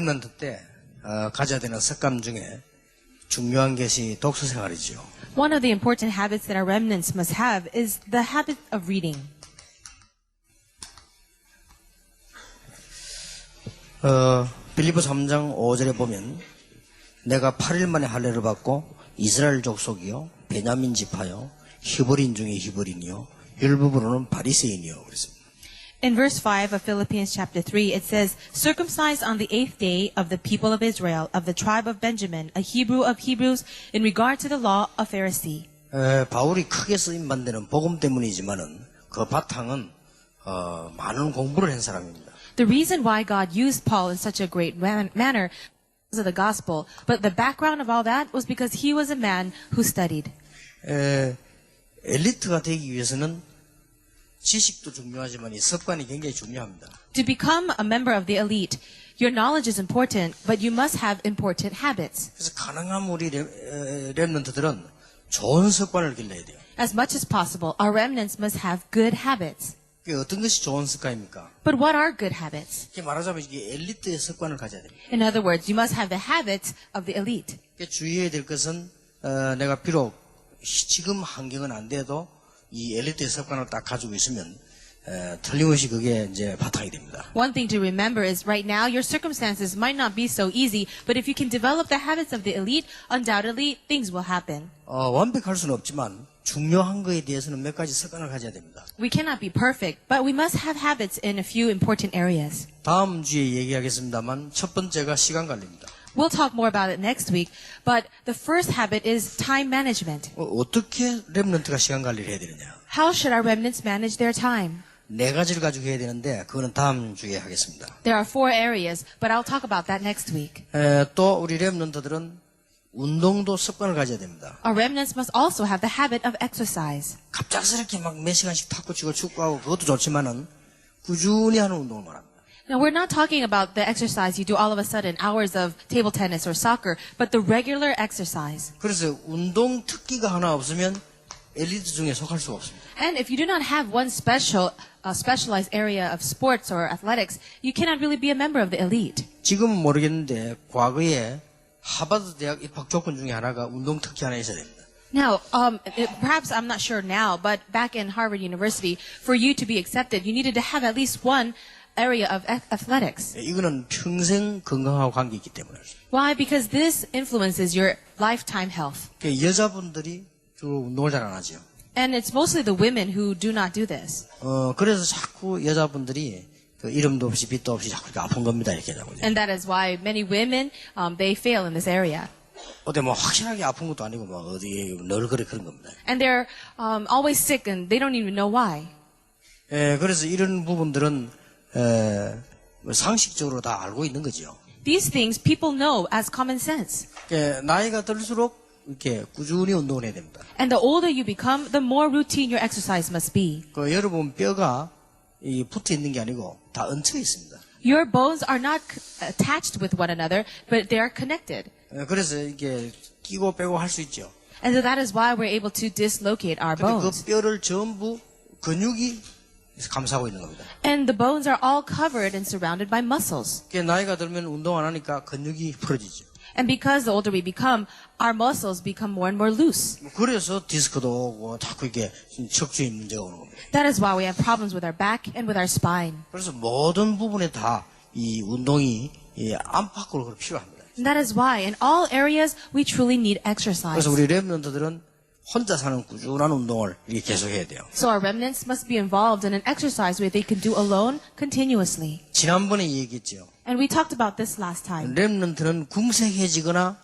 렘넌트 때 가져야 되는 습관 중에 중요한 것이 독서 생활이죠. One of the important habits that our remnants must have is the habit of reading. 빌립보 3장 5절에 보면 내가 8일 만에 할례를 받고 이스라엘 족속이요 베냐민 지파요 히브리인 중에 히브리인이요 일부분으로는 바리새인이요 그랬습니다. In verse 5 of Philippians chapter 3, it says, circumcised on the 8th day of the people of Israel, of the tribe of Benjamin, a Hebrew of Hebrews, in regard to the law, a Pharisee. 바울이 크게 쓰임받는 데는 복음 때문이지만은 그 바탕은 많은 공부를 한 사람입니다. The reason why God used Paul in such a great manner was of the gospel, but the background of all that was because he was a man who studied. 엘리트가 되기 위해서는 지식도 중요하지만 이 습관이 굉장히 중요합니다. To become a member of the elite, your knowledge is important, but you must have important habits. 그래서 가능한 우리 렘넌트들은 좋은 습관을 길러야 돼요. As much as possible, our remnants must have good habits. 그게 어떤 것이 좋은 습관입니까? But what are good habits? 이렇게 말하자면 이게 엘리트의 습관을 가져야 됩니다. In other words, you must have the habits of the elite. 주의해야 될 것은 내가 비록 지금 환경은 안 돼도 이 엘리트의 습관을 딱 가지고 있으면 틀림없이 그게 이제 바탕이 됩니다. One thing to remember is right now your circumstances might not be so easy, but if you can develop the habits of the elite, undoubtedly things will happen. 완벽할 수는 없지만 중요한 거에 대해서는 몇 가지 습관을 가져야 됩니다. We cannot be perfect, but we must have habits in a few important areas. 다음 주에 얘기하겠습니다만 첫 번째가 시간 관리입니다. We'll talk more about it next week, but the first habit is time management. 어떻게 렘넌트가 시간 관리를 해야 되느냐? How should our remnants manage their time? 네 가지를 가지고 해야 되는데 그거는 다음 주에 하겠습니다. There are 4 areas, but I'll talk about that next week. 또 우리 렘넌트들은 운동도 습관을 가져야 됩니다. Our remnants must also have the habit of exercise. 갑작스럽게 막 몇 시간씩 탁구 치고 축구하고 그것도 좋지만은 꾸준히 하는 운동을 말합니다. Now, we're not talking about the exercise you do all of a sudden, hours of table tennis or soccer, but the regular exercise. 그래서 운동 특기가 하나 없으면 엘리트 중에 속할 수가 없습니다. And if you do not have one specialized area of sports or athletics, you cannot really be a member of the elite. 지금은 모르겠는데 과거에 하버드 대학 입학 조건 중에 하나가 운동 특기 하나 있어야 됩니다. Now, perhaps I'm not sure now, but back in Harvard University, for you to be accepted, you needed to have at least one area of athletics. 이거는 평생 건강하고 관계 있기 때문에. Why? Because this influences your lifetime health. 여자분들이 주로 운동을 잘 안 하죠. And it's mostly the women who do not do this. 그래서 자꾸 여자분들이 그 이름도 없이 빛도 없이 자꾸 이렇게 아픈 겁니다 이렇게 하자고요. And that is why many women they fail in this area. 어디 뭐 확실하게 아픈 것도 아니고 막 어디 널그레 그런 겁니다. And they're always sick and they don't even know why. 그래서 이런 부분들은 상식적으로 다 알고 있는 거죠. These things people know as common sense. 나이가 들수록 이렇게 꾸준히 운동을 해야 됩니다. And the older you become, the more routine your exercise must be. 여러분 뼈가 붙어 있는 게 아니고 다 얹혀 있습니다. Your bones are not attached with one another, but they are connected. 그래서 이게 끼고 빼고 할 수 있죠. And so that is why we're able to dislocate our 근데 bones. 그 뼈를 전부 근육이 감싸고 있는 겁니다. And the bones are all covered and surrounded by muscles. 나이가 들면 운동 안 하니까 근육이 풀어지죠. And because the older we become, our muscles become more and more loose. 그래서 디스크도 오고 자꾸 이렇게 척추에 문제가 오는 겁니다. That is why we have problems with our back and with our spine. 그래서 모든 부분에 다 이 운동이 안팎으로 필요합니다. And that is why in all areas we truly need exercise. 그래서 우리 렘넌트들은 혼자 사는 꾸준한 운동을 이렇게 계속해야 돼요. So our remnants must be involved in an exercise where they can do alone continuously. 지난번에 얘기했죠. And we talked about this last time. 렘넌트는 궁색해지거나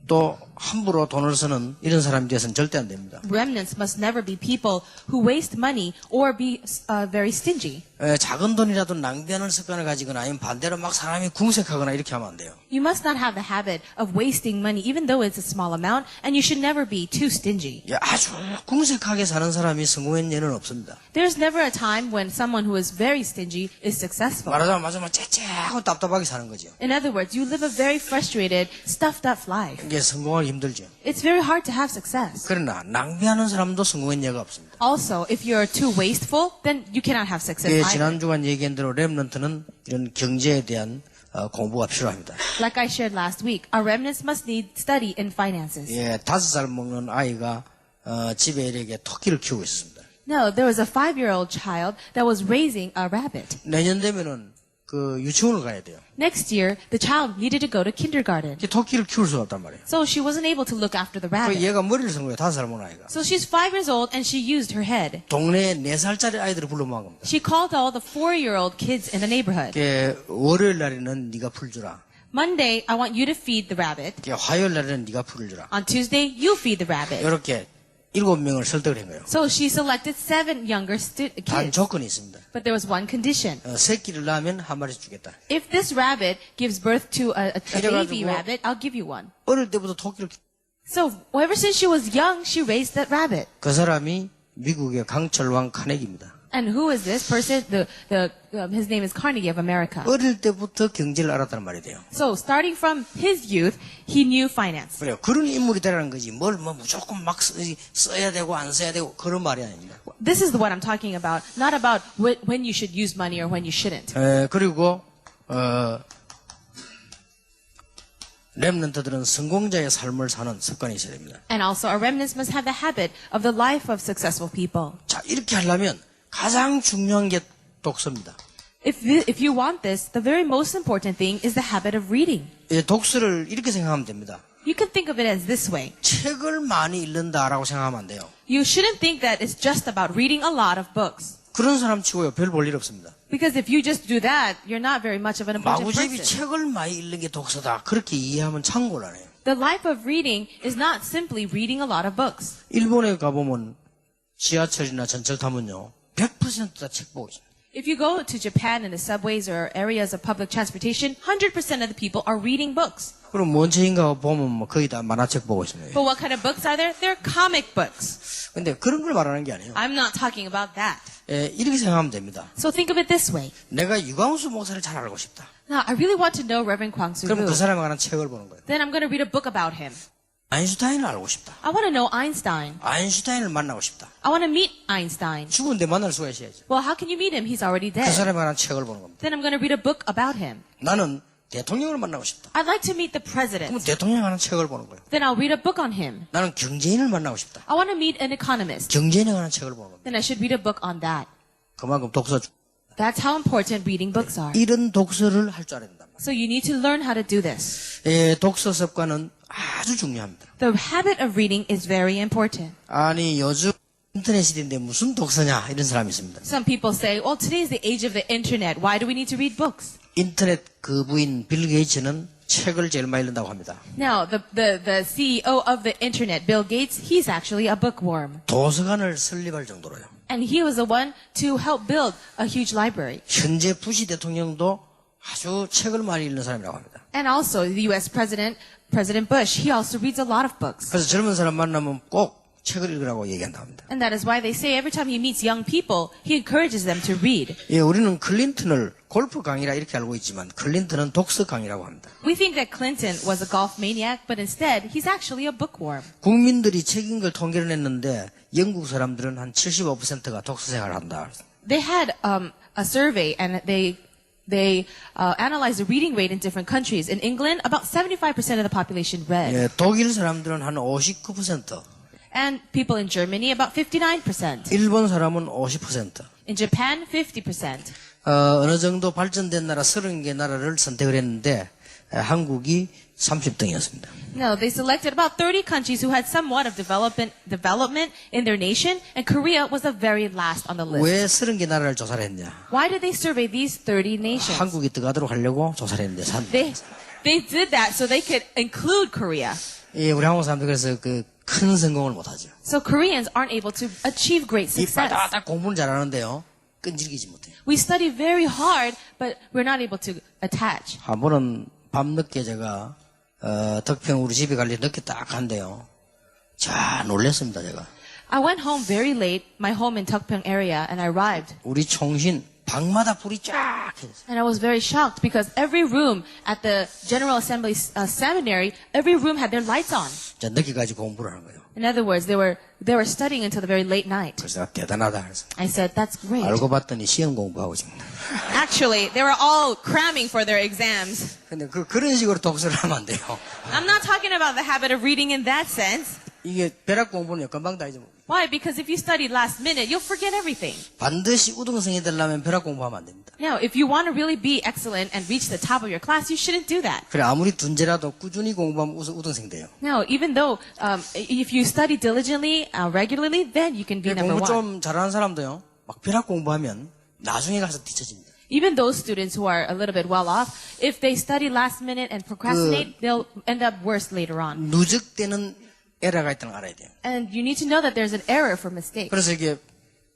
또 함부로 돈을 쓰는 이런 사람이 되어서는 절대 안 됩니다. Remnants must never be people who waste money or be very stingy. 작은 돈이라도 낭비하는 습관을 가지거나 아니면 반대로 막 사람이 궁색하거나 이렇게 하면 안 돼요. You must not have the habit of wasting money even though it's a small amount, and you should never be too stingy. 아주 궁색하게 사는 사람이 성공한 예는 없습니다. There's never a time when someone who is very stingy is successful. 말하자면 째째하고 답답하게 사는 거죠. In other words, you live a very frustrated, stuffed up life. 이게 성공하기 힘들죠. It's very hard to have success. 그러나 낭비하는 사람도 성공한 예가 없습니다. Also, if you're too wasteful, then you cannot have success either. 지난 주간 얘기한 대로 렘넌트는 이런 경제에 대한 공부가 필요합니다. Like I shared last week, our remnants must need study in finances. 예, 5살 먹는 아이가 집에 이렇게 토끼를 키우고 있습니다. No, there was a 5-year-old child that was raising a rabbit. 내년 되면은 그 유치원을 가야 돼요. Next year, the child needed to go to kindergarten. 이게 토끼를 키울 수가 없단 말이에요. So she wasn't able to look after the 그 rabbit. 얘가 머리를 쓴 거예요. 5살 먹는 아이가. So she's 5 years old and she used her head. 동네에 4살짜리 아이들을 불러 모은 겁니다. She called all the 4-year-old kids in the neighborhood. 월요일 날에는 네가 풀 주라. Monday, I want you to feed the rabbit. 화요일 날에는 네가 풀을 주라. On Tuesday, you feed the rabbit. 이렇게 7명을 설득을 한 거예요. So she selected 7 younger 단 kids. 조건이 있습니다. But there was one condition. 새끼를 낳으면 한 마리씩 주겠다. If this rabbit gives birth to a baby 이래가지고 rabbit, I'll give you one. 어릴 때부터 토끼를 So ever since she was young, she raised that rabbit. 그 사람이 미국의 강철왕 카네기입니다. And who is this person? His name is Carnegie of America. 어릴 때부터 경제를 알았다는 말이 돼요. So starting from his youth, he knew finance. 그래요. 그런 인물이 되라는 거지. 뭘 무조건 막 써야 되고 안 써야 되고 그런 말이 아닙니다. This is what I'm talking about, not about when you should use money or when you shouldn't. 그리고 렘넌트들은 성공자의 삶을 사는 습관이 있어야 됩니다. And also, our remnants must have the habit of the life of successful people. 자, 이렇게 하려면 가장 중요한 게 독서입니다. If you want this, the very most important thing is the habit of reading. 독서를 이렇게 생각하면 됩니다. You can think of it as this way. 책을 많이 읽는다라고 생각하면 안 돼요. You shouldn't think that it's just about reading a lot of books. 그런 사람 치고요. 별 볼 일 없습니다. Because if you just do that, you're not very much of an important 마구잡이 person. 책을 많이 읽는 게 독서다. 그렇게 이해하면 참 곤란해요. The life of reading is not simply reading a lot of books. 일본에 가보면 지하철이나 전철 타면요. 100% 다 책 보고 있습니다. If you go to Japan in the subways or areas of public transportation, 100% of the people are reading books. 그럼 뭔 책인가 보면 뭐 거의 다 만화책 보고 있습니다. But what kind of books are there? They're comic books. 근데 그런 걸 말하는 게 아니에요. I'm not talking about that. 이렇게 생각하면 됩니다. So think of it this way. 내가 유광수 목사를 잘 알고 싶다. Now, I really want to know Reverend Kwang 그럼 그 Soo-gu. 사람에 관한 책을 보는 거예요. Then I'm going to read a book about him. 아인슈타인을 알고 싶다. I want to know Einstein. 아인슈타인을 만나고 싶다. I want to meet Einstein. 죽은데 만날 수가 있어야지. Well, how can you meet him? He's already 그 dead. 사람에 관한 책을 보는 겁니다. Then I'm going to read a book about him. 나는 대통령을 만나고 싶다. I'd like to meet the 그럼 president. 대통령에 관한 책을 보는 거예요. Then I'll read a book on him. 나는 경제인을 만나고 싶다. I want to meet an economist. 경제인에 관한 책을 보는 겁니다. Then I should read a book on that. 그만큼 독서 That's how important reading books are. 이런 독서를 할 줄 알아야 된다. So you need to learn how to do this. 독서 습관은 아주 중요합니다. The habit of reading is very important. 아니 요즘 인터넷 시대인데 무슨 독서냐 이런 사람이 있습니다. Some people say, well, today is the age of the internet. Why do we need to read books? 인터넷 그 부인 빌 게이츠는 책을 제일 많이 읽는다고 합니다. Now, the CEO of the internet, Bill Gates, he's actually a bookworm. 도서관을 설립할 정도로요. And he was the one to help build a huge library. 현재 부시 대통령도 아주 책을 많이 읽는 사람이라고 합니다. And also, the U.S. President Bush, he also reads a lot of books. 그래서 젊은 사람 만나면 꼭 책을 읽으라고 얘기한다고 합니다. And that is why they say every time he meets young people, he encourages them to read. 우리는 클린턴을 골프 강의라 이렇게 알고 있지만 클린턴은 독서 강의라고 합니다. We think that Clinton was a golf maniac, but instead, he's actually a bookworm. 국민들이 책인 걸 통계를 냈는데 영국 사람들은 한 75%가 독서 생활을 한다. They had a survey, and they analyzed the reading rate in different countries. In England, about 75% of the population read. 독일 사람들은 한 59%, And people in Germany, about 59%. 일본 사람은 50%. In Japan, 50%. 어느 정도 발전된 나라 30개 나라를 선택을 했는데 한국이 30등이었습니다. No, they selected about 30 countries who had somewhat of development in their nation, and Korea was the very last on the list. 왜 30개 나라를 조사를 했냐? Why did they survey these 30 nations? 한국이 들어가도록 하려고 조사를 했는데 They did that so they could include Korea. 우리 한국 사람들 그래서 큰 성공을 못하죠. So Koreans aren't able to achieve great 이 success. 바닥 공부는 잘하는데요. 끈질기지 못해요. We study very hard, but we're not able to attach. 한 번은 밤늦게 제가 덕평 우리 집에 갈 때 늦게 딱 간대요. 자, 놀랬습니다, 제가. I went home very late, my home in Tukpyeong area, and I arrived. 우리 총신 방마다 불이 쫙 켜졌어요. And I was very shocked because every room at the General Assembly Seminary, every room had their lights on. 이제 늦게까지 공부를 하는 거예요. In other words, they were studying until the very late night. 그래서 내가 대단하다 그래서 I said, that's great. 알고 봤더니 시험 공부하고 지금. Actually, they were all cramming for their exams. 근데 그런 식으로 독서를 하면 안 돼요. I'm not talking about the habit of reading in that sense. 이게 벼락 공부는 금방 다 잊어먹어요. Why? Because if you study last minute, you'll forget everything. 반드시 우등생이 되려면 벼락 공부하면 안 됩니다. Now, if you want to really be excellent and reach the top of your class, you shouldn't do that. 그래 아무리 둔재라도 꾸준히 공부하면 우등생 돼요. No, even though if you study diligently, regularly, then you can be number 공부 one. 좀 잘하는 사람도요. 막 벼락 공부하면 나중에 가서 뒤처집니다. Even those students who are a little bit well off, if they study last minute and procrastinate, they'll end up worse later on. 누적되는 에러가 있다는 걸 알아야 돼요. And you need to know that there's an error for mistake. 그래서 이게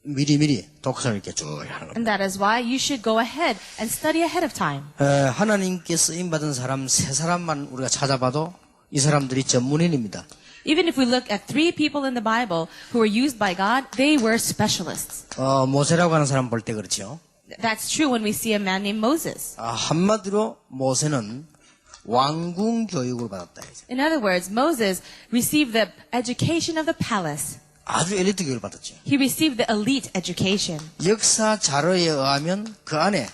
미리미리 독서를 이렇게 쭉 하는 겁니다. And that is why you should go ahead and study ahead of time. 하나님께 쓰임받은 사람 세 사람만 우리가 찾아봐도 이 사람들이 전문인입니다. Even if we look at 3 people in the Bible who were used by God, they were specialists. 모세라고 하는 사람 볼 때 그렇죠. That's true when we see a man named Moses. 한마디로 모세는 왕궁 교육을 받았다. In other words, Moses received the education of the palace. 아주 엘리트 교육을 받았죠. He received the elite education. 역사 자료에 의하면 그 안에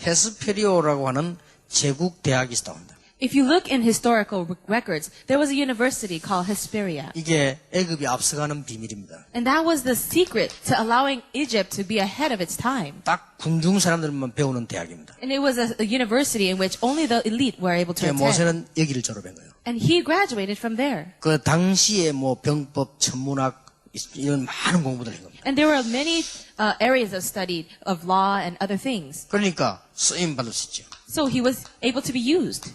헤스페리오라고 하는 제국 대학이 있다고 합니다. If you look in historical records, there was a university called Hesperia. 이게 애굽이 앞서가는 비밀입니다. And that was the secret to allowing Egypt to be ahead of its time. 딱 궁중 사람들만 배우는 대학입니다. And it was a university in which only the elite were able to attend. 모세는 여기를 졸업한 거예요. And he graduated from there. 그 당시에 병법, 천문학 이런 많은 공부들을 한 겁니다. And there were many areas of study of law and other things. 그러니까 쓰임 받을 수 있죠. So he was able to be used.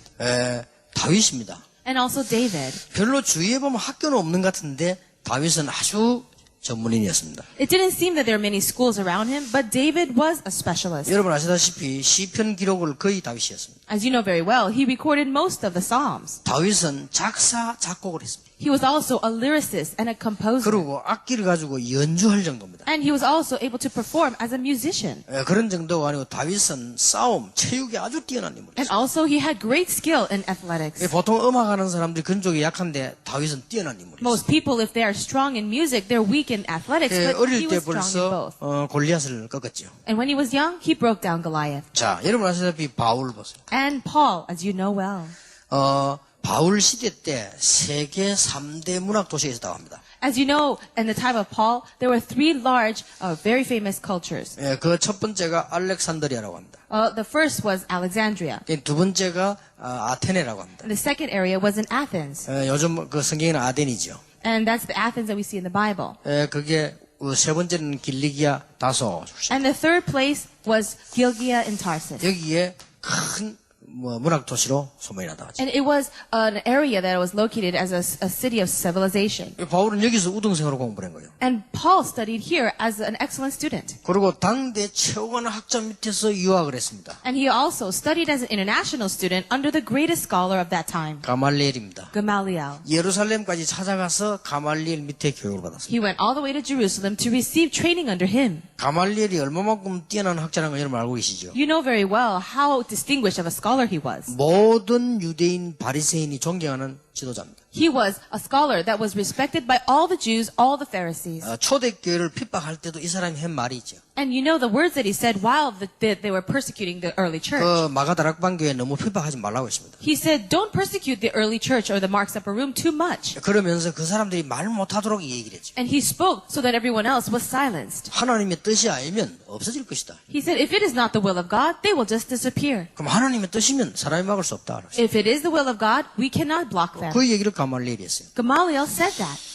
다윗입니다. And also David. 별로 주위에 보면 학교는 없는 것 같은데 다윗은 아주 전문인이었습니다. It didn't seem that there were many schools around him, but David was a specialist. 여러분 아시다시피 시편 기록을 거의 다윗이었습니다. As you know very well, he recorded most of the Psalms. 다윗은 작사, 작곡을 했습니다. He was also a lyricist and a composer. 그리고 악기를 가지고 연주할 정도입니다. And he was also able to perform as a musician. 그런 정도가 아니고 다윗은 싸움, 체육에 아주 뛰어난 인물이었어요. And also he had great skill in athletics. 보통 음악하는 사람들이 그런 쪽에 약한데 다윗은 뛰어난 인물이었어요. Most people, if they are strong in music, they're weak in athletics, but he 어릴 때 was strong in 벌써 both. 골리앗을 꺾었죠. And when he was young, he broke down Goliath. 자, 여러분 아시다시피 바울 보세요. And Paul, as you know well. 바울 시대 때 세계 3대 문학 도시가 있었다고 합니다. As you know, in the time of Paul, there were 3 large, very famous cultures. 그 첫 번째가 알렉산드리아라고 합니다. The first was Alexandria. 두 번째가 아테네라고 합니다. And the second area was in Athens. 요즘 그 성경에는 아덴이죠. And that's the Athens that we see in the Bible. 그게 세 번째는 길리기아 다소. And the third place was Gilgia in Tarsus. 여기에 큰 문학 도시로 소문이 나다. And it was an area that was located as a city of civilization. 바울은 여기서 우등생으로 공부를 한 거예요. And Paul studied here as an excellent student. 그리고 당대 최고가는 학자 밑에서 유학을 했습니다. And he also studied as an international student under the greatest scholar of that time, 가말리엘입니다. Gamaliel. 예루살렘까지 찾아가서 가말리엘 밑에 교육을 받았습니다. He went all the way to Jerusalem to receive training under him. 가말리엘이 얼마만큼 뛰어난 학자라는 걸 여러분 알고 계시죠? You know very well how distinguished of a scholar he was. 모든 유대인 바리새인이 존경하는 지도자입니다. He was a scholar that was respected by all the Jews, all the Pharisees. 초대교회를 핍박할 때도 이 사람이 한 말이 있죠. And you know the words that he said while they were persecuting the early church. 마가다락방 교회 너무 핍박하지 말라고 했습니다. He said, don't persecute the early church or the Mark's Upper Room too much. 그러면서 그 사람들이 말 못하도록 얘기를 했죠. And he spoke so that everyone else was silenced. 하나님의 뜻이 아니면 없어질 것이다. He said, if it is not the will of God, they will just disappear. 그럼 하나님의 뜻이면 사람이 막을 수 없다. If it is the will of God, we cannot block them. 그 얘기를 가말리엘이 했어요. Gamaliel said that.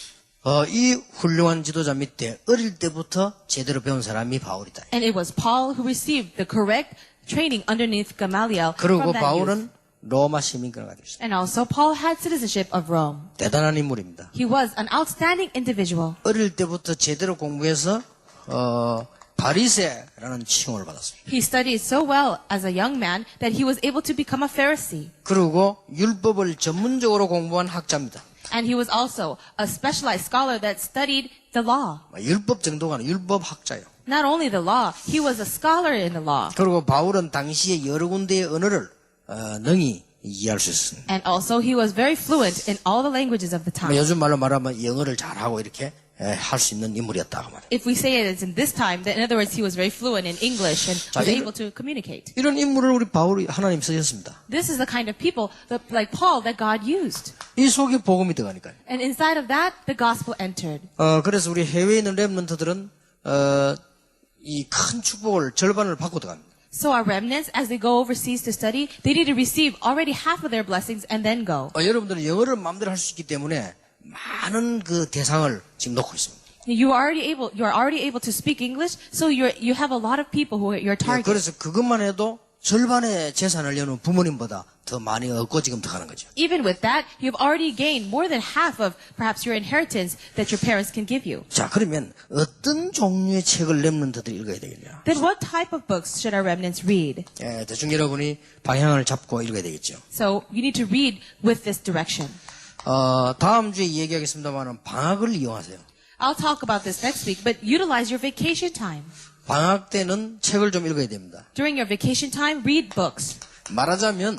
이 훌륭한 지도자 밑에 어릴 때부터 제대로 배운 사람이 바울이다. And it was Paul who received the correct training underneath Gamaliel 그리고 from that youth. 바울은 로마 시민권을 가지고 있어요. And also Paul had citizenship of Rome. 대단한 인물입니다. He was an outstanding individual. 어릴 때부터 제대로 공부해서 바리새라는 칭호를 받았습니다. He studied so well as a young man that he was able to become a Pharisee. 그리고 율법을 전문적으로 공부한 학자입니다. And he was also a specialized scholar that studied the law. 율법 정도가 아니라 율법 학자예요. Not only the law, he was a scholar in the law. 그리고 바울은 당시에 여러 군데의 언어를 능히 이해할 수 있었습니다. And also, he was very fluent in all the languages of the time. 요즘 말로 말하면 영어를 잘하고 이렇게 할 수 있는 인물이었다 그 말이에요. If we say it in this time, then in other words, he was very fluent in English and was 이런- able to communicate. 이런 인물을 우리 바울이 하나님 쓰셨습니다. This is the kind of people, like Paul, that God used. 이 속에 복음이 들어가니까요. And inside of that, the gospel entered. 그래서 우리 해외에 있는 렘넌트들은 이 큰 축복을 절반을 받고 들어갑니다. So our remnants, as they go overseas to study, they need to receive already half of their blessings and then go. 여러분들은 영어를 마음대로 할 수 있기 때문에 많은 그 대상을 지금 놓고 있습니다. You are already able to speak English, so you have a lot of people who are your target. 그래서 그것만 해도 절반의 재산을 여는 부모님보다 더 많이 얻고 지금 들어가는 거죠. Even with that, you've already gained more than half of perhaps your inheritance that your parents can give you. 자, 그러면 어떤 종류의 책을 렘넌트들이 읽어야 되겠냐? Then what type of books should our remnants read? 대충 여러분이 방향을 잡고 읽어야 되겠죠. So you need to read with this direction. 다음 주에 얘기하겠습니다만 방학을 이용하세요. I'll talk about this next week, but utilize your vacation time. 방학 때는 책을 좀 읽어야 됩니다. During your vacation time, read books. 말하자면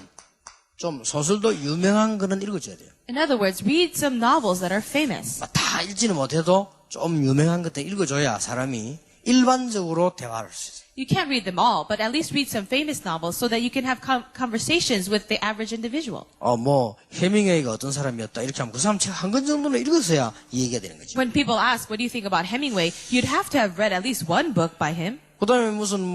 좀 소설도 유명한 거는 읽어줘야 돼요. In other words, read some novels that are famous. 다 읽지는 못해도 좀 유명한 것들 읽어줘야 사람이 일반적으로 대화를 할 수 있어요. You can't read them all, but at least read some famous novels so that you can have conversations with the average individual. 해밍웨이가 어떤 사람이었다 이렇게 하면 그 사람 책 한 권 정도는 읽었어야 이 얘기가 되는 거죠. When people ask, what do you think about Hemingway? You'd have to have read at least one book by him. 그다음에 무슨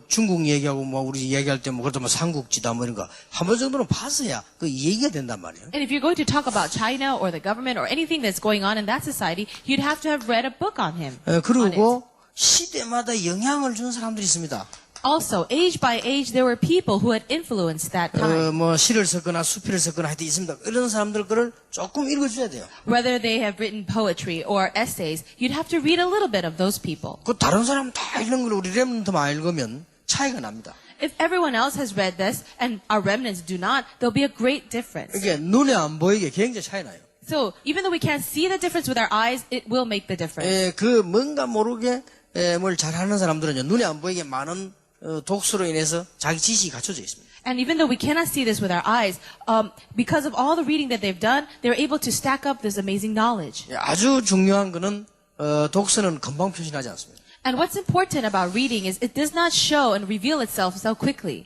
중국 얘기하고 우리 얘기할 때 그렇다 삼국지다 이런 거 한 번 정도는 봤어야 그 얘기가 된단 말이에요. And if you're going to talk about China or the government or anything that's going on in that society, you'd have to have read a book on him. 그리고 시대마다 영향을 준 사람들이 있습니다. Also, age by age, there were people who had influenced that time. 시를 썼거나 수필을 썼거나 하여튼 있습니다. 이런 사람들 거를 조금 읽어줘야 돼요. Whether they have written poetry or essays, you'd have to read a little bit of those people. 그 다른 사람 다 읽는 걸 우리 렘넌트만 읽으면 차이가 납니다. If everyone else has read this and our remnants do not, there'll be a great difference. 이게 눈에 안 보이게 굉장히 차이 나요. So, even though we can't see the difference with our eyes, it will make the difference. 그 뭔가 모르게 뭘 잘하는 사람들은요 눈에 안 보이게 많은 독서로 인해서 자기 지식이 갖춰져 있습니다. And even though we cannot see this with our eyes, because of all the reading that they've done, they're able to stack up this amazing knowledge. 아주 중요한 거는 독서는 금방 표시나지 않습니다. And what's important about reading is it does not show and reveal itself so quickly.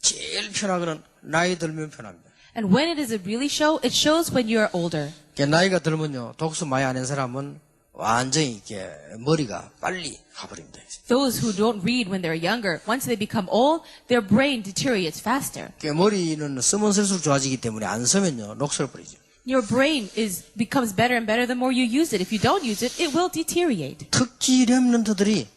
제일 편한 거는 나이 들면 편합니다. And when it does it really show? It shows when you're older. 나이가 들면요 독서 많이 안 한 사람은 완전히 이렇게 머리가 빨리 가버립니다. Those who don't read when they're younger, once they become old, their brain deteriorates faster. 머리는 쓰면 쓸수록 좋아지기 때문에 안 쓰면요 녹슬어 버리죠. Your brain becomes better and better the more you use it. If you don't use it, it will deteriorate. 특히 렘넌트들이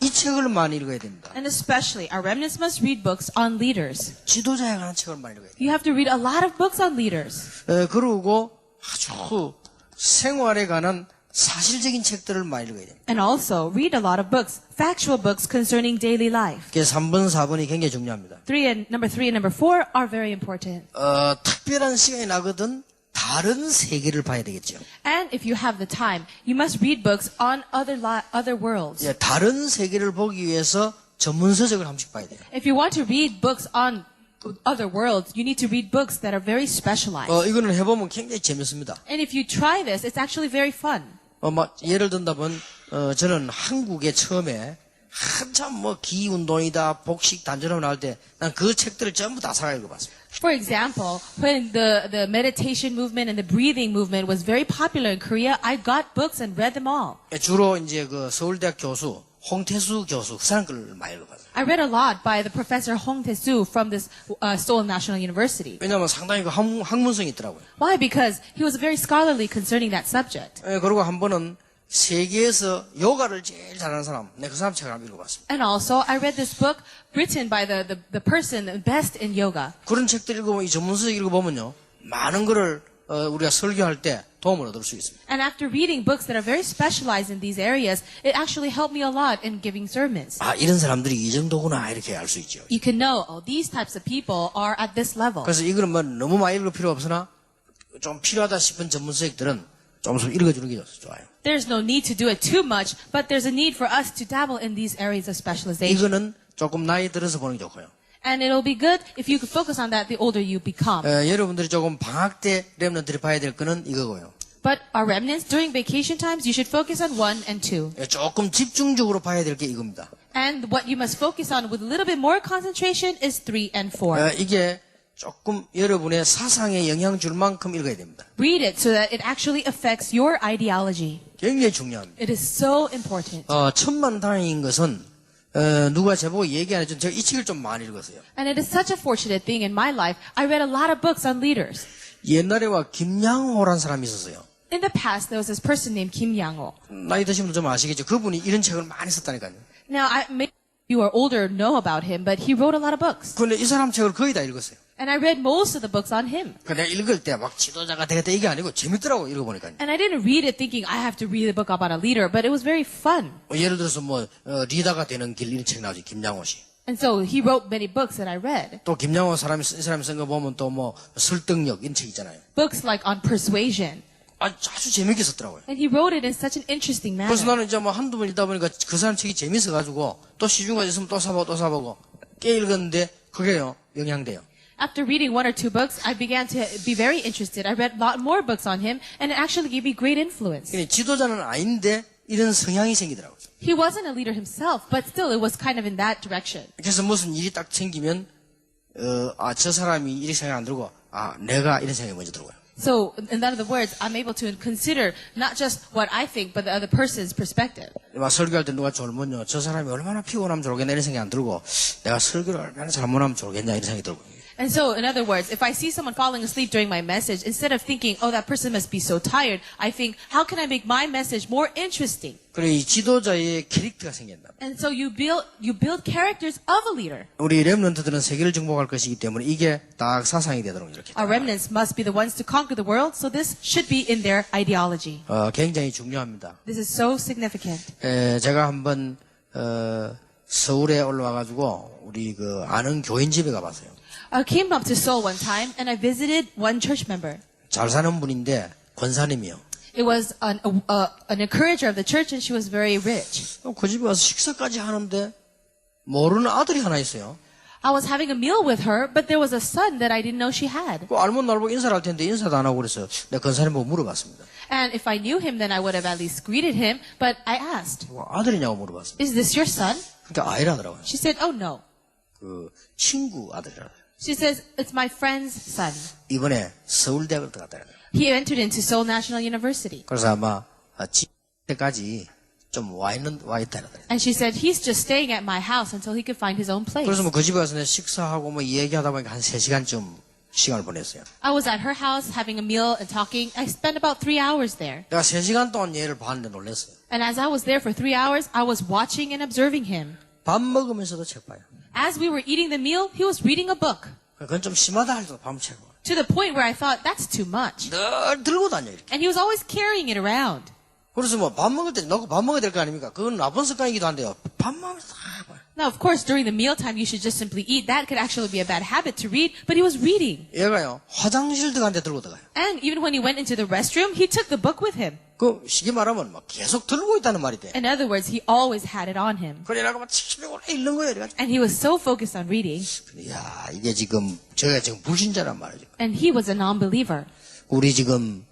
이 책을 많이 읽어야 됩니다. And especially, our remnants must read books on leaders. 지도자에 관한 책을 많이 읽어야 돼요. You have to read a lot of books on leaders. 그리고 아주 생활에 관한 사실적인 책들을 많이 읽어야 됩니다. And also, read a lot of books, factual books concerning daily life. 그래서 3번, 4번이 굉장히 중요합니다. Number 3 and number 4 are very important. 특별한 시간이 나거든 다른 세계를 봐야 되겠죠. And if you have the time, you must read books on other worlds. 다른 세계를 보기 위해서 전문 서적을 한 번씩 봐야 돼요. If you want to read books on other worlds, you need to read books that are very specialized. 이거는 해보면 굉장히 재밌습니다. And if you try this, it's actually very fun. 예를 든다면 저는 한국에 처음에 한참 기운동이다 복식 단전하고 나올 때 난 그 책들을 전부 다 사가 읽어봤습니다. For example, when the meditation movement and the breathing movement was very popular in Korea, I got books and read them all. 주로 이제 그 서울대학 교수 홍태수 교수 그 사람 걸 많이 읽어봤어요. I read a lot by the professor Hong Tae-soo from this Seoul National University. 왜냐하면 상당히 그 학문성이 있더라고요. Why? Because he was very scholarly concerning that subject. 그리고 한 번은 세계에서 요가를 제일 잘하는 사람, 그 사람 책을 한번 읽어봤습니다. And also, I read this book written by the person best in yoga. 그런 책들 읽어보면 이 전문서적 읽어보면요 많은 거를 우리가 설교할 때 도움을 얻을 수 있습니다. And after reading books that are very specialized in these areas, it actually helped me a lot in giving sermons. 이런 사람들이 이 정도구나 이렇게 알 수 있죠. You can know, these types of people are at this level. 그래서 이거는 너무 많이 읽을 필요 없으나 좀 필요하다 싶은 전문서적들은 조금씩 읽어주는 게 좋아요. There's no need to do it too much, but there's a need for us to dabble in these areas of specialization. 이거는 조금 나이 들어서 보는 게 좋고요. And it'll be good if you could focus on that the older you become. 여러분들이 조금 방학 때 렘넌트들이 봐야 될 거는 이거고요. But our remnants, during vacation times, you should focus on 1 and 2. 조금 집중적으로 봐야 될 게 이겁니다. And what you must focus on with a little bit more concentration is 3 and 4. 이게 조금 여러분의 사상에 영향 줄 만큼 읽어야 됩니다. Read it so that it actually affects your ideology. 굉장히 중요합니다. It is so important. 천만다행인 것은 누가 제보고 얘기 안 해준 제가 이 책을 좀 많이 읽었어요. And it is such a fortunate thing in my life. I read a lot of books on leaders. 옛날에와 김양호라는 사람이 있었어요. In the past, there was this person named Kim Yang-ho. 나이 드신 분들 좀 아시겠죠? 그분이 이런 책을 많이 썼다니까요. Now, maybe you are older know about him, but he wrote a lot of books. 근데 이 사람 책을 거의 다 읽었어요. And I read most of the books on him. 그냥 읽을 때 막 지도자가 되겠다 이게 아니고 재밌더라고 읽어보니까. And I didn't read it thinking I have to read a book about a leader, but it was very fun. 예를 들어서 리더가 되는 길 이런 책 나오지 김양호 씨. And so he wrote many books that I read. 또 김양호 이 사람이 쓴 거 보면 또 설득력 이런 책 있잖아요. Books like on persuasion. 아주 재밌게 썼더라고요. And he wrote it in such an interesting manner. 그래서 나는 이제 한두 번 읽다 보니까 그 사람 책이 재밌어가지고 또 시중가 있으면 또 사보고 꽤 읽었는데 그게요 영향돼요. After reading 1 or 2 books, I began to be very interested. I read a lot more books on him, and it actually gave me great influence. 지도자는 아닌데 이런 성향이 생기더라고요. He wasn't a leader himself, but still it was kind of in that direction. 그래서 무슨 일이 딱 생기면 저 사람이 이렇게 생각 안 들고 내가 이런 생각이 먼저 들고요. So, in other words, I'm able to consider not just what I think, but the other person's perspective. 막 설교할 때 누가 졸면요, 저 사람이 얼마나 피곤하면 졸겠나 이런 생각이 안 들고 내가 설교를 얼마나 잘못하면 졸겠냐 이런 생각이 들고. And so, in other words, if I see someone falling asleep during my message, instead of thinking, oh, that person must be so tired, I think, how can I make my message more interesting? 그래 이 지도자의 캐릭터가 생긴다. And so you build characters of a leader. 우리 렘넌트들은 세계를 정복할 것이기 때문에 이게 딱 사상이 되도록 이렇게. Our remnants must be the ones to conquer the world, so this should be in their ideology. 굉장히 중요합니다. This is so significant. 제가 한번 서울에 올라와가지고 우리 아는 교인 집에 가봤어요. I came up to Seoul one time and I visited one church member. 잘 사는 분인데 권사님이요. It was an encourager of the church and she was very rich. 그 집에 와서 식사까지 하는데 모르는 아들이 하나 있어요. I was having a meal with her, but there was a son that I didn't know she had. 알면 알고 인사를 할 텐데 인사도 안 하고 그래서 내가 권사님 보고 물어봤습니다. And if I knew him, then I would have at least greeted him, but I asked, 아들이냐고 물어봤습니다. is this your son? 그러니까 아이라더라고요. She said, oh no. 친구 아들이라. She says, it's my friend's son. 이번에 서울대학을 들어갔다. He entered into Seoul National University. 그래서 아마 때까지 좀 와 있다. And she said, he's just staying at my house until he could find his own place. 그래서 그 집에 가서 식사하고 얘기하다 보니까 한 3시간쯤 시간을 보냈어요. I was at her house having a meal and talking. I spent about 3 hours there. 내가 3시간 동안 얘를 봤는데 놀랐어요. And as I was there for 3 hours, I was watching and observing him. 밥 먹으면서도 책 봐요. As we were eating the meal, he was reading a book. 그건 좀 심하다 할 때도 밥 책 봐요. To the point where I thought, that's too much. 늘 들고 다녀 이렇게. And he was always carrying it around. 그래서 밥 먹을 때 너가 밥 먹어야 될 거 아닙니까? 그건 나쁜 습관이기도 한데요. 밥 먹으면서 다 봐요. Now, of course, during the mealtime, you should just simply eat. That could actually be a bad habit to read, but he was reading. 얘가요, 화장실 들어가는데 들고 들어가요. And even when he went into the restroom, he took the book with him. 쉽게 말하면 계속 들고 있다는 말이 돼. In other words, he always had it on him. 그래라고 막 치려고 읽는 거예요. 이래가지고. And he was so focused on reading. 야, 이게 저희가 지금 불신자란 말이죠. And he was a non-believer. 우리 지금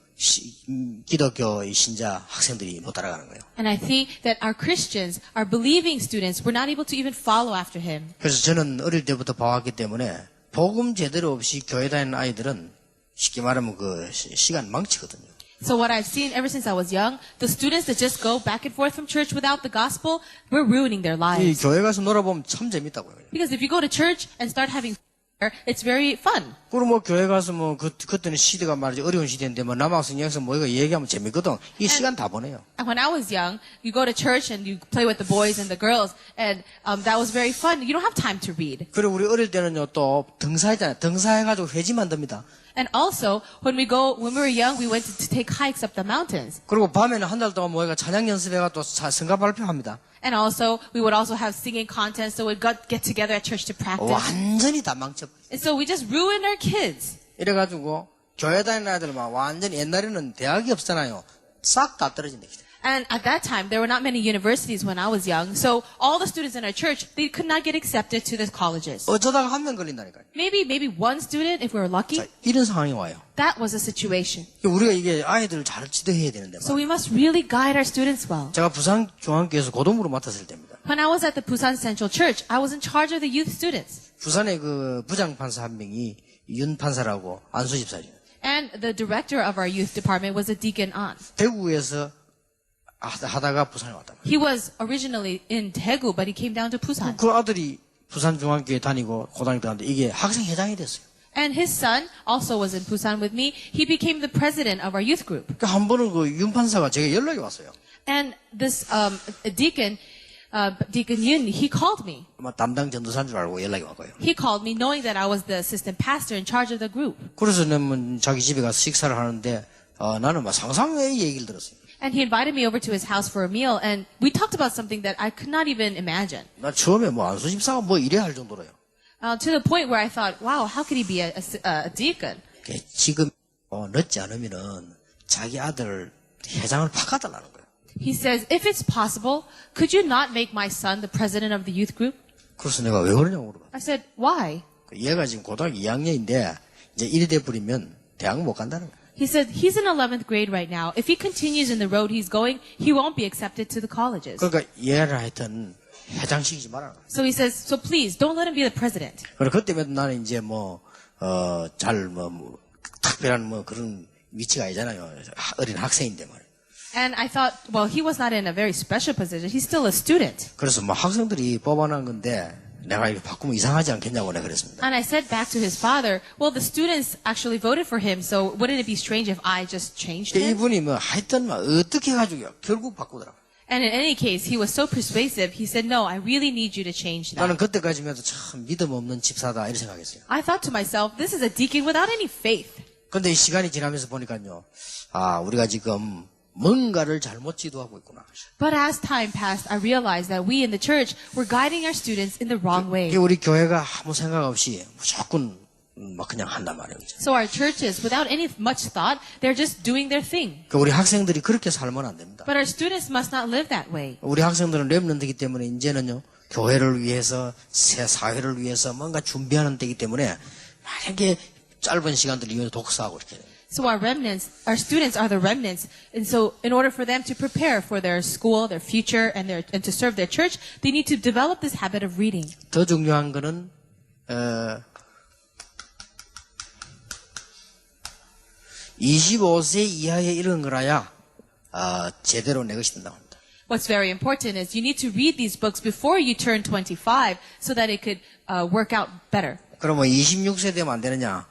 기독교 신자 학생들이 못 따라가는 거예요. And I think that our Christians, our believing students, were not able to even follow after him. 그래서 저는 어릴 때부터 봐왔기 때문에 복음 제대로 없이 교회 다니는 아이들은 쉽게 말하면 시간 망치거든요. So what I've seen ever since I was young, the students that just go back and forth from church without the gospel, we're ruining their 이 lives. 교회 가서 놀아보면 참 재밌다고요. Because if you go to church and start having fun, it's very fun. 그리고 교회 가서 그때는 시대가 말이죠. 어려운 시대인데 남학생, 여학생 모이가 얘기하면 재밌거든. 이 시간 다 보내요. And when I was young, you go to church and you play with the boys and the girls, and that was very fun. You don't have time to read. 그리고 우리 어릴 때는요, 또 등사했잖아요. 등사해가지고 회지 만듭니다. And also, when we were young, we went to take hikes up the mountains. 그리고 밤에는 한 달 동안 모이가 찬양 연습해가 또 성가 발표합니다. And also, we would also have singing contests, so we'd get together at church to practice. 완전히 다 망쳐. And so we just ruined our kids. 이래가지고 교회 다니는 아이들만 완전히 옛날에는 대학이 없잖아요. 싹 다 떨어진다. And at that time, there were not many universities when I was young. So all the students in our church, they could not get accepted to the colleges. 어쩌다가 한 명 걸린다니까요. Maybe one student, if we were lucky. 자, 이런 상황이 와요. That was a situation. 우리가 이게 아이들을 잘 지도해야 되는데 So we must really guide our students well. 제가 부산 중앙교에서 고등부를 맡았을 때입니다. When I was at the Busan Central Church, I was in charge of the youth students. 부산에 그 부장판사 한 명이 윤 판사라고 안수집사죠. And the director of our youth department was a deacon An. 대구에서 하다가 부산에 왔단 말이에요. He was originally in Daegu, but he came down to Busan. 그 아들이 부산 중앙교에 다니고 고등학교 다니는데 이게 학생회장이 됐어요. And his son also was in Busan with me. He became the president of our youth group. 그러니까 한 번은 그 윤 판사가 제게 연락이 왔어요. And this deacon Yun, he called me. 아마 담당 전도사인 줄 알고 연락이 왔고요. He called me knowing that I was the assistant pastor in charge of the group. 그래서 는 자기 집에 가서 식사를 하는데 나는 막 상상외의 얘기를 들었어요. And he invited me over to his house for a meal, and we talked about something that I could not even imagine. 나 처음에 뭐 안수집사가 뭐 이래야 할 정도로요. To the point where I thought, wow, how could he be a deacon? 지금 늦지 않으면은 자기 아들 회장을 바꿔달라는 거예요. He says, if it's possible, could you not make my son the president of the youth group? 그래서 내가 왜 그러냐고 물어봤어요. I said, why? 얘가 지금 고등학교 2학년인데 이제 이래 돼 버리면 대학 못 간다는 거예요. He said, he's in 11th grade right now. If he continues in the road he's going, he won't be accepted to the colleges. 그러니까 얘를 하여튼 회장시키지 말아라. So he says, so please, don't let him be the president. 그래 그때부터 나는 이제 특별한 그런 위치가 아니잖아요. 어린 학생인데 말이에요. And I thought, well, he was not in a very special position. He's still a student. 그래서 학생들이 뽑아낸 건데 내가 이렇게 바꾸면 이상하지 않겠냐고 내가 그랬습니다. And I said back to his father, well, the students actually voted for him, so wouldn't it be strange if I just changed him? 이분이 하여튼 어떻게 해가지고 결국 바꾸더라고. And in any case, he was so persuasive, he said, no, I really need you to change that. 나는 그때까지만 해도 참 믿음 없는 집사다 이렇게 생각했어요. I thought to myself, this is a deacon without any faith. 근데 이 시간이 지나면서 보니까요. 우리가 지금 뭔가를 잘못 지도하고 있구나. But as time passed, I realized that we in the church were guiding our students in the wrong way. 우리 교회가 아무 생각 없이 무조건 그냥 한단 말이에요. So our churches, without any much thought, they're just doing their thing. 우리 학생들이 그렇게 살면 안 됩니다. But our students must not live that way. 우리 학생들은 렘넌트이기 때문에 이제는요. 교회를 위해서 새 사회를 위해서 뭔가 준비하는 때이기 때문에 만약에 짧은 시간들 이용해서 독서하고 이렇게 돼요. So our students are the remnants. And so in order for them to prepare for their school, their future, and to serve their church, they need to develop this habit of reading. 더 중요한 거는 25세 이하에 이런 거라야 제대로 내 것이 된다고 합니다. What's very important is you need to read these books before you turn 25 so that it could work out better. 그러면 26세 되면 안 되느냐?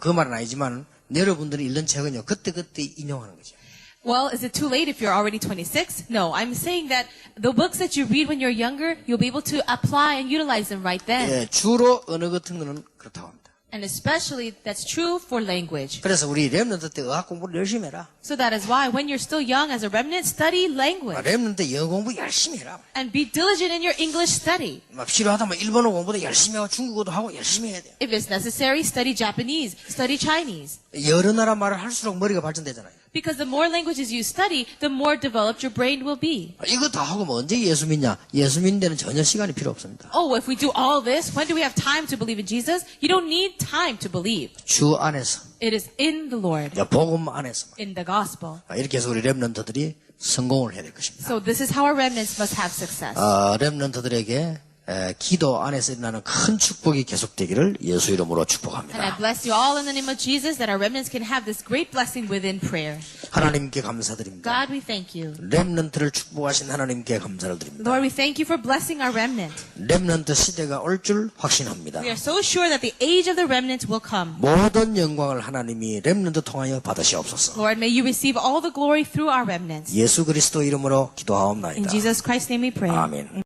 그 말은 아니지만 여러분들이 읽는 책은요. 그때그때 인용하는 거죠. Well, is it too late if you're already 26? No, I'm saying that the books that you read when you're younger, you'll be able to apply and utilize them right then. 예, 주로 언어 같은 거는 그렇다고 합니다. And especially that's true for language. 그래서 우리 렘넌트 때 의학 공부를 열심히 해라. So that is why when you're still young as a remnant, study language. 렘넌트 영어 공부 열심히 해라. And be diligent in your English study. 필요하다면 일본어 공부도 열심히 하고 중국어도 하고 열심히 해야 돼요. If it's necessary, study Japanese, study Chinese. 여러 나라 말을 할수록 머리가 발전되잖아요. Because the more languages you study, the more developed your brain will be. 이거 다 하고 뭐 언제 예수 믿냐? 예수 믿는 데는 전혀 시간이 필요 없습니다. Oh, if we do all this, when do we have time to believe in Jesus? You don't need time to believe. 주 안에서. It is in the Lord, 복음 안에서. in the gospel. 이렇게 해서 우리 렘넌트들이 성공을 해야 될 것입니다. So this is how our remnants must have success. 렘넌트들에게 기도 안에서 일어나는 큰 축복이 계속되기를 예수 이름으로 And I 축복합니다. bless you all in the name of Jesus that our remnants can have this great blessing within prayer. 하나님께 감사드립니다. God, we thank you. 렘넌트를 축복하신 하나님께 감사를 드립니다. Lord, we thank you for blessing our remnant. 렘넌트 시대가 올 줄 확신합니다. We are so sure that the age of the remnant will come. 모든 영광을 하나님이 렘넌트 통하여 받으시옵소서. Lord, may you receive all the glory through our remnants. 예수 그리스도 이름으로 In 기도하옵나이다. Jesus Christ's name we pray. 아멘.